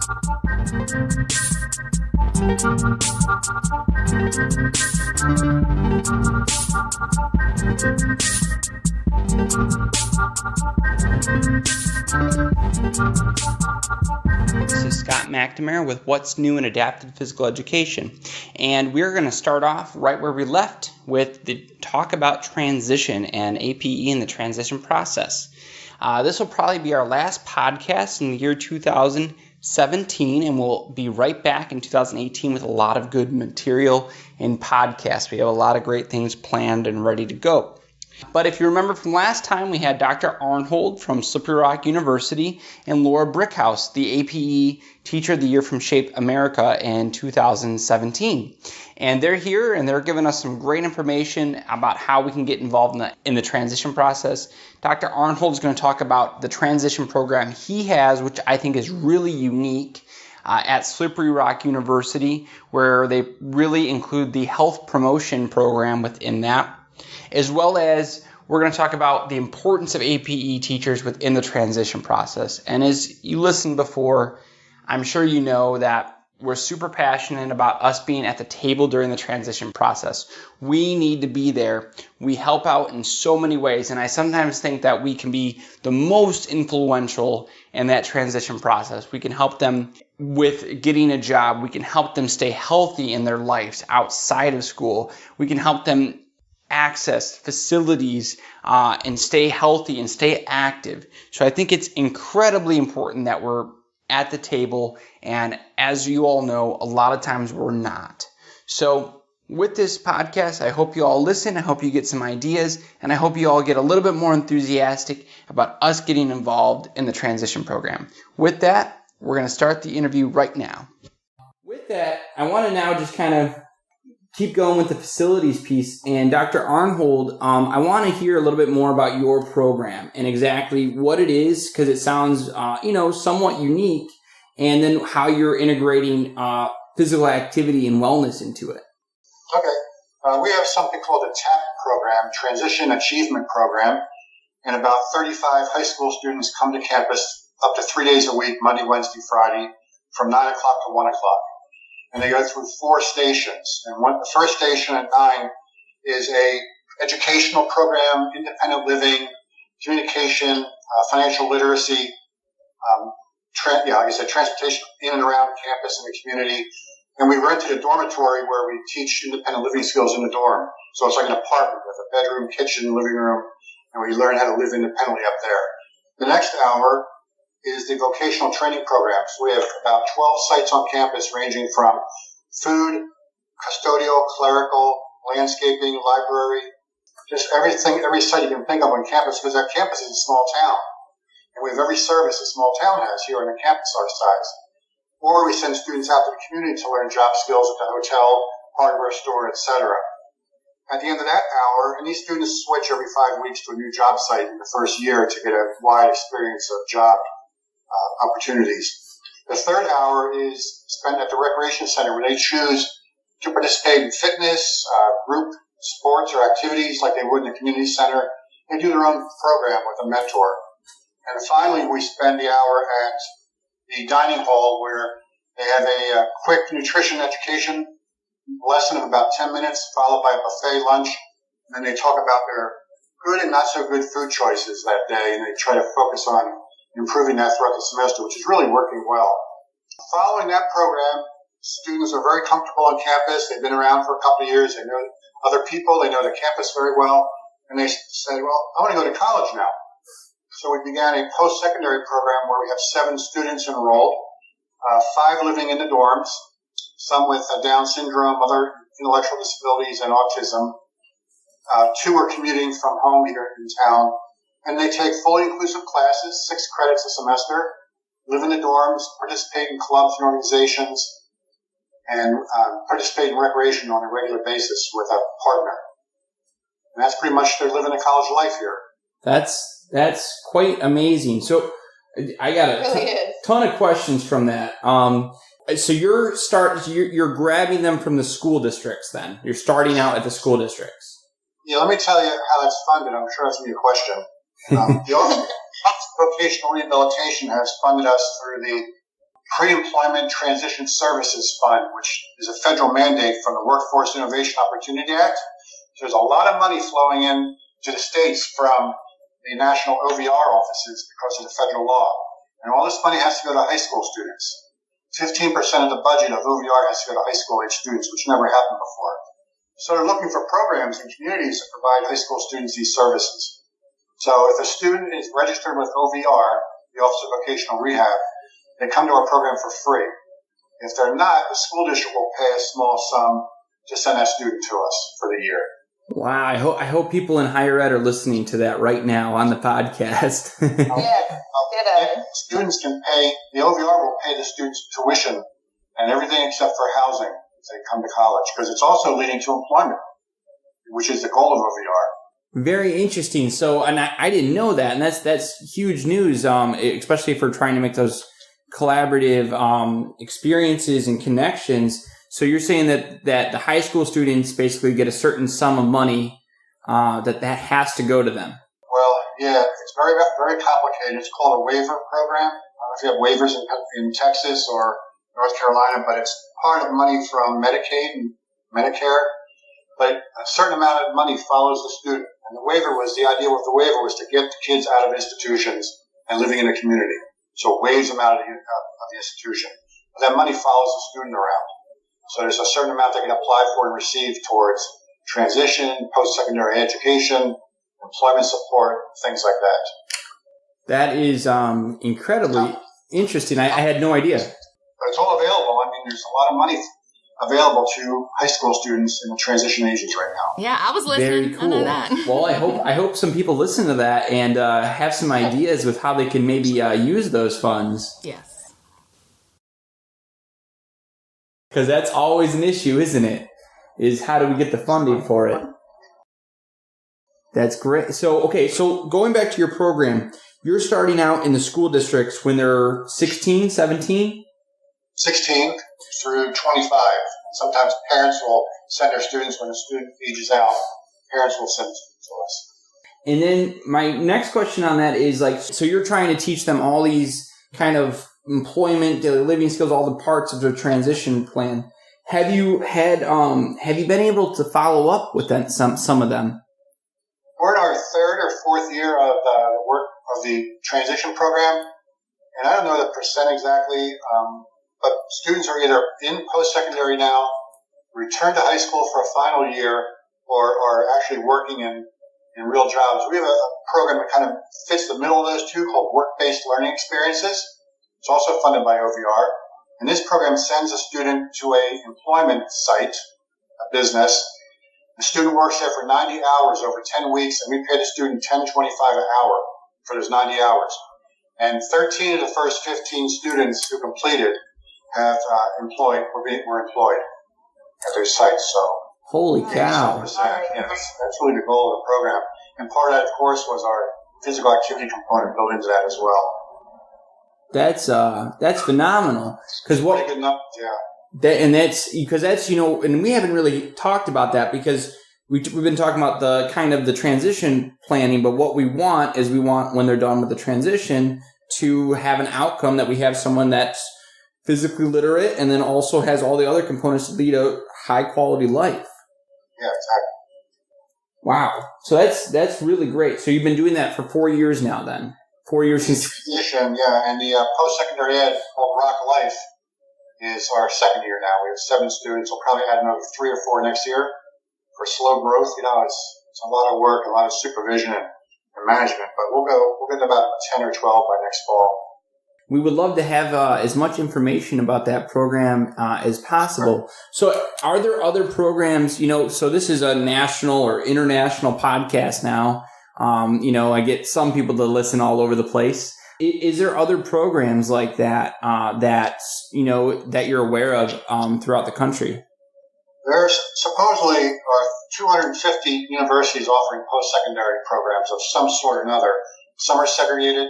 This is Scott McNamara with What's New in Adapted Physical Education, and we're going to start off right where we left with the talk about transition and APE and the transition process. This will probably be our last podcast in the year 2017, and we'll be right back in 2018 with a lot of good material and podcasts. We have a lot of great things planned and ready to go. But if you remember from last time, we had Dr. Arnhold from Slippery Rock University and Laura Brickhouse, the APE Teacher of the Year from Shape America in 2017. And they're here and they're giving us some great information about how we can get involved in the transition process. Dr. Arnhold is going to talk about the transition program he has, which I think is really unique at Slippery Rock University, where they really include the health promotion program within that, as well as we're going to talk about the importance of APE teachers within the transition process. And as you listened before, I'm sure you know that we're super passionate about us being at the table during the transition process. We need to be there. We help out in so many ways, and I sometimes think that we can be the most influential in that transition process. We can help them with getting a job. We can help them stay healthy in their lives outside of school. We can help them access facilities and stay healthy and stay active. So I think it's incredibly important that we're at the table, and as you all know, a lot of times we're not. So with this podcast, I hope you all listen, I hope you get some ideas, and I hope you all get a little bit more enthusiastic about us getting involved in the transition program. With that, we're going to start the interview right now. With that, I want to now just kind of keep going with the facilities piece. And Dr. Arnhold, I want to hear a little bit more about your program and exactly what it is, because it sounds, somewhat unique, and then how you're integrating physical activity and wellness into it. Okay. We have something called a TAP program, Transition Achievement Program, and about 35 high school students come to campus up to 3 days a week, Monday, Wednesday, Friday, from 9 o'clock to 1 o'clock. And they go through 4 stations. And the first station at 9 is a educational program, independent living, communication, financial literacy, transportation in and around campus and the community. And we rented a dormitory where we teach independent living skills in the dorm. So it's like an apartment with a bedroom, kitchen, living room, and we learn how to live independently up there. The next hour is the vocational training program. So we have about 12 sites on campus ranging from food, custodial, clerical, landscaping, library, just everything, every site you can think of on campus, because our campus is a small town. And we have every service a small town has here on a campus our size. Or we send students out to the community to learn job skills at the hotel, hardware store, etc. At the end of that hour, and these students switch every 5 weeks to a new job site in the first year to get a wide experience of job opportunities. The third hour is spent at the recreation center, where they choose to participate in fitness, group sports or activities like they would in the community center. They do their own program with a mentor. And finally, we spend the hour at the dining hall, where they have a quick nutrition education lesson of about 10 minutes, followed by a buffet lunch. And then they talk about their good and not so good food choices that day, and they try to focus on improving that throughout the semester, which is really working well. Following that program, students are very comfortable on campus. They've been around for a couple of years. They know other people. They know the campus very well. And they said, well, I want to go to college now. So we began a post-secondary program where we have 7 students enrolled, 5 living in the dorms, some with Down syndrome, other intellectual disabilities, and autism. 2 are commuting from home here in town. And they take fully inclusive classes, 6 credits a semester, live in the dorms, participate in clubs and organizations, and participate in recreation on a regular basis with a partner. And that's pretty much they're living a college life here. That's quite amazing. So I got a ton of questions from that. So you're grabbing them from the school districts then. You're starting out at the school districts. Yeah, let me tell you how that's funded. I'm sure that's going to be a question. The Office of Vocational Rehabilitation has funded us through the Pre-Employment Transition Services Fund, which is a federal mandate from the Workforce Innovation Opportunity Act. So there's a lot of money flowing in to the states from the national OVR offices because of the federal law. And all this money has to go to high school students. 15% of the budget of OVR has to go to high school age students, which never happened before. So they're looking for programs in communities that provide high school students these services. So if a student is registered with OVR, the Office of Vocational Rehab, they come to our program for free. If they're not, the school district will pay a small sum to send that student to us for the year. Wow, I hope people in higher ed are listening to that right now on the podcast. Students can pay, the OVR will pay the students tuition and everything except for housing if they come to college, because it's also leading to employment, which is the goal of OVR. Very interesting. So, and I didn't know that, and that's huge news, especially if we're trying to make those collaborative experiences and connections. So you're saying that the high school students basically get a certain sum of money that has to go to them. Well, yeah, it's very, very complicated. It's called a waiver program. I don't know if you have waivers in Texas or North Carolina, but it's part of money from Medicaid and Medicare. But a certain amount of money follows the student. And the idea with the waiver was to get the kids out of institutions and living in a community. So it waives them out of the institution. But that money follows the student around. So there's a certain amount they can apply for and receive towards transition, post-secondary education, employment support, things like that. That is incredibly interesting. I had no idea. But it's all available. I mean, there's a lot of money available to high school students in the transition ages right now. Yeah, I was listening. Very cool. I know that. Well, I hope some people listen to that and have some ideas with how they can maybe use those funds. Yes. Because that's always an issue, isn't it? Is how do we get the funding for it? That's great. So going back to your program, you're starting out in the school districts when they're 16, 17? 16 through 25. Sometimes parents will send their students when the student ages out. Parents will send students to us. And then my next question on that is so you're trying to teach them all these kind of employment, daily living skills, all the parts of their transition plan. Have you been able to follow up with them, some of them? We're in our third or fourth year of the work of the transition program, and I don't know the percent exactly, but students are either in post-secondary now, return to high school for a final year, or are actually working in real jobs. We have a program that kind of fits the middle of those two called Work-Based Learning Experiences. It's also funded by OVR. And this program sends a student to a employment site, a business. The student works there for 90 hours over 10 weeks, and we pay the student $10.25 an hour for those 90 hours. And 13 of the first 15 students who completed have were employed at their sites. So, holy cow! Yeah, that's really the goal of the program. And part of that, of course, was our physical activity component built into that as well. That's phenomenal. Because pretty good enough, yeah. And we haven't really talked about that because we've been talking about the kind of the transition planning, but what we want is when they're done with the transition to have an outcome that we have someone that's physically literate and then also has all the other components to lead a high quality life. Yeah, exactly. Wow. So that's really great. So you've been doing that for 4 years now then? 4 years since. Yeah, and the post-secondary ed called Rock Life is our second year now. We have 7 students. We'll probably add another 3 or 4 next year for slow growth. It's a lot of work, a lot of supervision and management, but we'll get to about 10 or 12 by next fall. We would love to have as much information about that program as possible. So are there other programs, so this is a national or international podcast now. I get some people to listen all over the place. Is there other programs like that, that you're aware of throughout the country? There supposedly are 250 universities offering post-secondary programs of some sort or another. Some are segregated.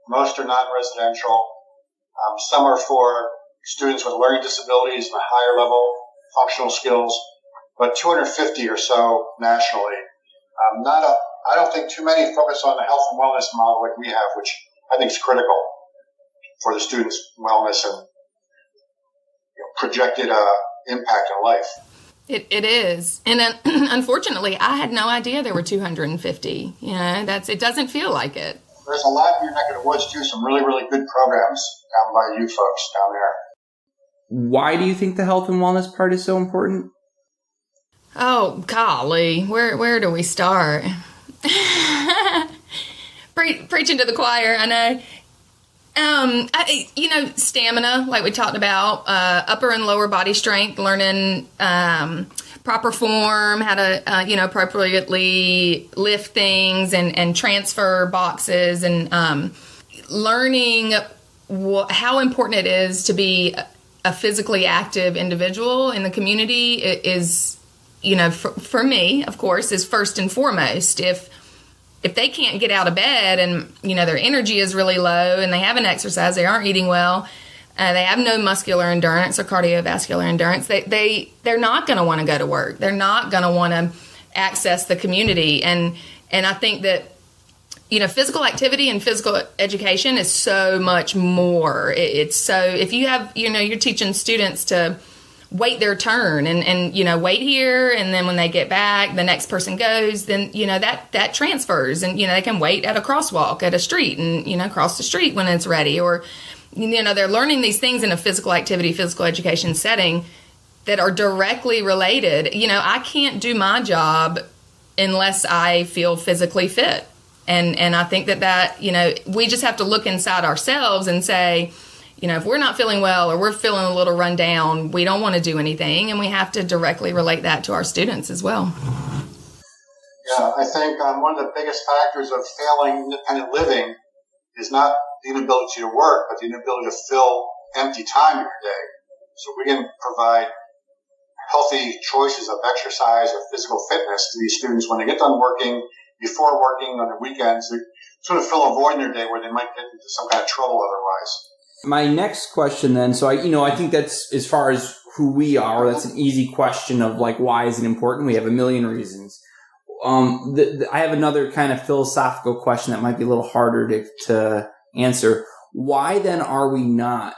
Most are non-residential. Some are for students with learning disabilities and a higher level functional skills, but 250 or so nationally. I don't think too many focus on the health and wellness model like we have, which I think is critical for the students' wellness and projected impact in life. It is. And unfortunately, I had no idea there were 250. It doesn't feel like it. There's a lot in your neck of the woods, too. Some really, really good programs down by you folks down there. Why do you think the health and wellness part is so important? Oh, golly. Where do we start? Preaching to the choir, I know. Stamina, like we talked about, upper and lower body strength, learning proper form, how to, appropriately lift things and transfer boxes, and learning how important it is to be a physically active individual in the community is, for me, of course, is first and foremost. If they can't get out of bed and, their energy is really low and they haven't exercised, they aren't eating well, they have no muscular endurance or cardiovascular endurance, they're not going to want to go to work. They're not going to want to access the community. And I think that, physical activity and physical education is so much more. It's so, if you have, you're teaching students to wait their turn and wait here, and then when they get back, the next person goes, then, that transfers, and, they can wait at a crosswalk at a street and, cross the street when it's ready, or, they're learning these things in a physical activity, physical education setting that are directly related. I can't do my job unless I feel physically fit. And I think that, we just have to look inside ourselves and say, if we're not feeling well or we're feeling a little run down, we don't want to do anything, and we have to directly relate that to our students as well. Yeah, I think one of the biggest factors of failing independent living is not the inability to work, but the inability to fill empty time in your day. So we can provide healthy choices of exercise or physical fitness to these students when they get done working, before working, on the weekends, to sort of fill a void in their day where they might get into some kind of trouble otherwise. My next question then, so I think that's, as far as who we are, that's an easy question of like, why is it important? We have a million reasons. I have another kind of philosophical question that might be a little harder to answer. Why then are we not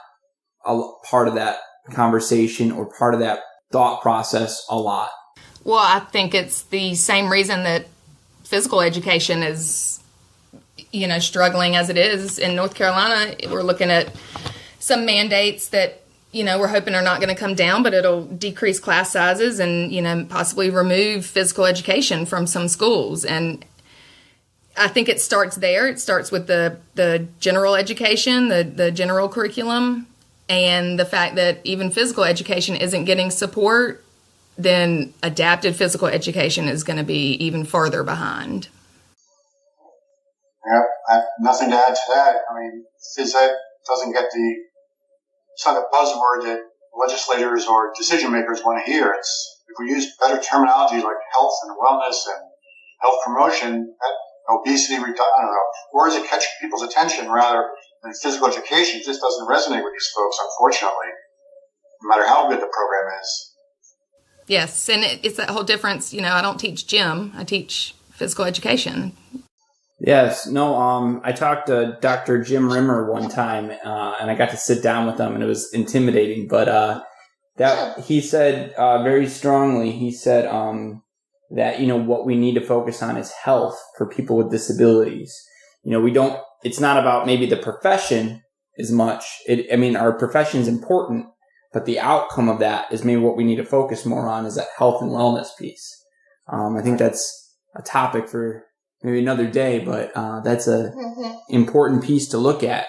a part of that conversation or part of that thought process a lot? Well, I think it's the same reason that physical education is, struggling as it is in North Carolina. We're looking at some mandates that, we're hoping are not going to come down, but it'll decrease class sizes and, possibly remove physical education from some schools. And I think it starts there. It starts with the general education, the general curriculum, and the fact that even physical education isn't getting support, then adapted physical education is going to be even further behind. Yep, I have nothing to add to that. I mean, phys ed doesn't get it's not a buzzword that legislators or decision makers want to hear. If we use better terminology like health and wellness and health promotion, obesity, words that catch people's attention rather than physical education just doesn't resonate with these folks, unfortunately, no matter how good the program is. Yes, and it's that whole difference. I don't teach gym, I teach physical education. Yes. No, I talked to Dr. Jim Rimmer one time, and I got to sit down with him, and it was intimidating, but that he said very strongly, he said that, what we need to focus on is health for people with disabilities. It's not about maybe the profession as much. Our profession is important, but the outcome of that is maybe what we need to focus more on is that health and wellness piece. I think that's a topic for maybe another day, but that's a important piece to look at.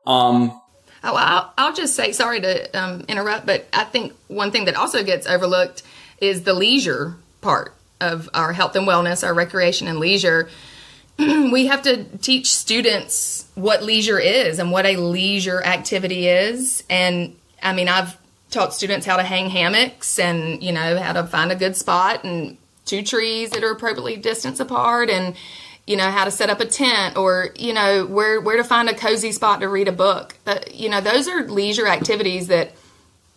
I'll just say, sorry to interrupt, but I think one thing that also gets overlooked is the leisure part of our health and wellness, our recreation and leisure. We have to teach students what leisure is and what a leisure activity is. And I've taught students how to hang hammocks and, how to find a good spot and 2 trees that are appropriately distanced apart, and how to set up a tent, or where to find a cozy spot to read a book. But those are leisure activities that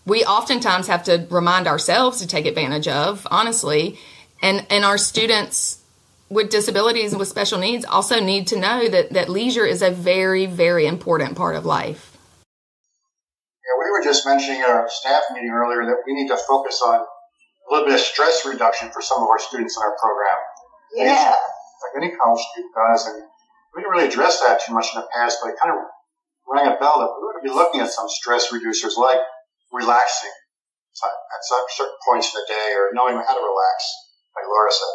we oftentimes have to remind ourselves to take advantage of, honestly. And our students with disabilities and with special needs also need to know that leisure is a very, very important part of life. Yeah, we we were just mentioning at our staff meeting earlier that we need to focus on a little bit of stress reduction for some of our students in our program. Yeah. Like any college student does, and we didn't really address that too much in the past, but it kind of rang a bell that we ought to be looking at some stress reducers like relaxing at certain points in the day or knowing how to relax, like Laura said.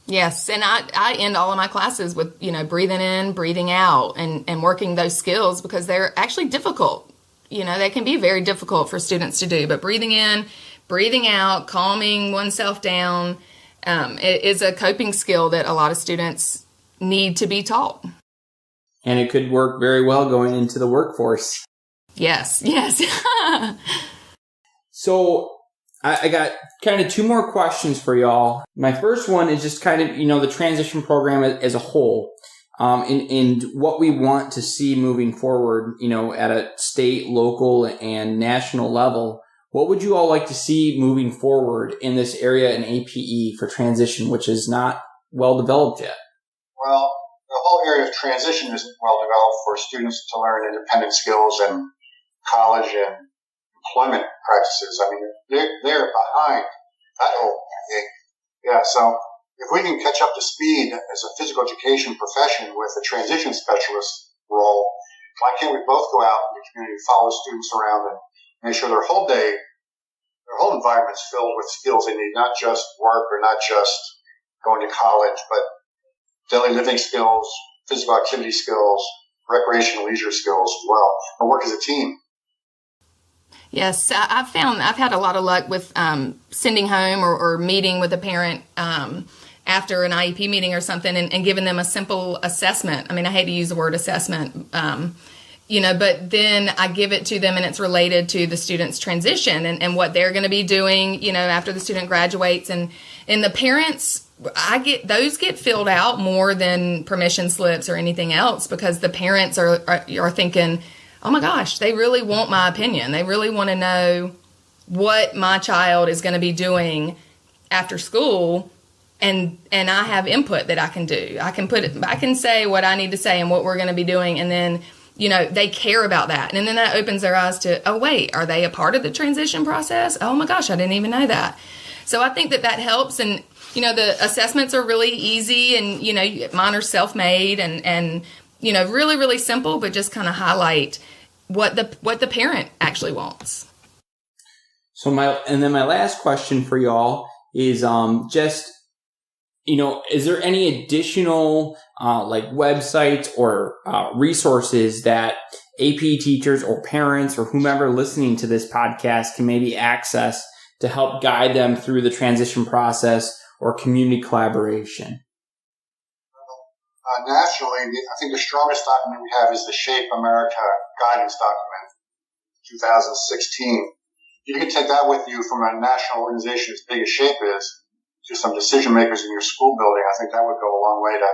Yes, and I end all of my classes with, breathing in, breathing out, and working those skills because they're actually difficult. They can be very difficult for students to do, but breathing in, breathing out, calming oneself down, it is a coping skill that a lot of students need to be taught. And it could work very well going into the workforce. Yes. So I got kind of two more questions for y'all. My first one is just kind of, the transition program as a whole, and what we want to see moving forward, at a state, local, and national level. What would you all like to see moving forward in this area in APE for transition, which is not well developed yet? Well, the whole area of transition isn't well developed for students to learn independent skills and college and employment practices. I mean, they're behind that whole thing. Yeah, so if we can catch up to speed as a physical education profession with a transition specialist role, why can't we both go out in the community, follow students around, and make sure their whole day, their whole environment's filled with skills they need, not just work or not just going to college, but daily living skills, physical activity skills, recreational leisure skills as well, and work as a team. Yes, I've had a lot of luck with sending home or meeting with a parent after an IEP meeting or something and giving them a simple assessment. I mean, I hate to use the word assessment, but then I give it to them and it's related to the student's transition and what they're going to be doing, after the student graduates. And the parents, those get filled out more than permission slips or anything else because the parents are thinking, oh my gosh, they really want my opinion. They really want to know what my child is going to be doing after school, and I have input that I can do. I can say what I need to say and what we're going to be doing, and then they care about that, and then that opens their eyes to, oh wait, are they a part of the transition process? Oh my gosh, I didn't even know that. So I think that helps, and the assessments are really easy, and mine are self-made and really, really simple, but just kind of highlight what the parent actually wants. So my last question for y'all is just, is there any additional like websites or resources that AP teachers or parents or whomever listening to this podcast can maybe access to help guide them through the transition process or community collaboration? Nationally, I think the strongest document we have is the Shape America guidance document, 2016. You can take that with you from a national organization as big as Shape is to some decision makers in your school building. I think that would go a long way to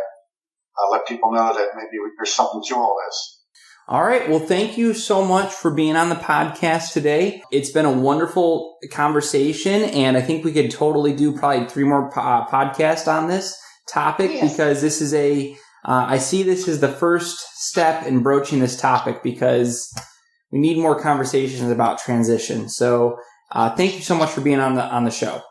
let people know that maybe there's something to all this. All right. Well, thank you so much for being on the podcast today. It's been a wonderful conversation, and I think we could totally do probably 3 more podcasts on this topic because this is I see this as the first step in broaching this topic because we need more conversations about transition. So thank you so much for being on the show.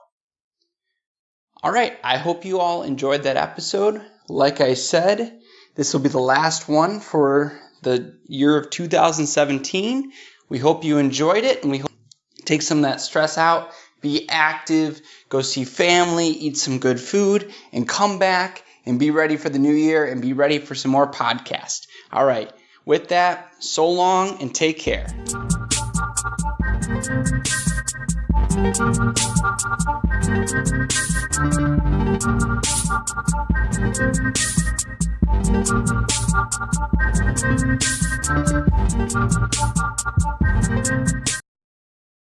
All right. I hope you all enjoyed that episode. Like I said, this will be the last one for the year of 2017. We hope you enjoyed it, and we hope you take some of that stress out, be active, go see family, eat some good food, and come back and be ready for the new year and be ready for some more podcasts. All right. With that, so long and take care.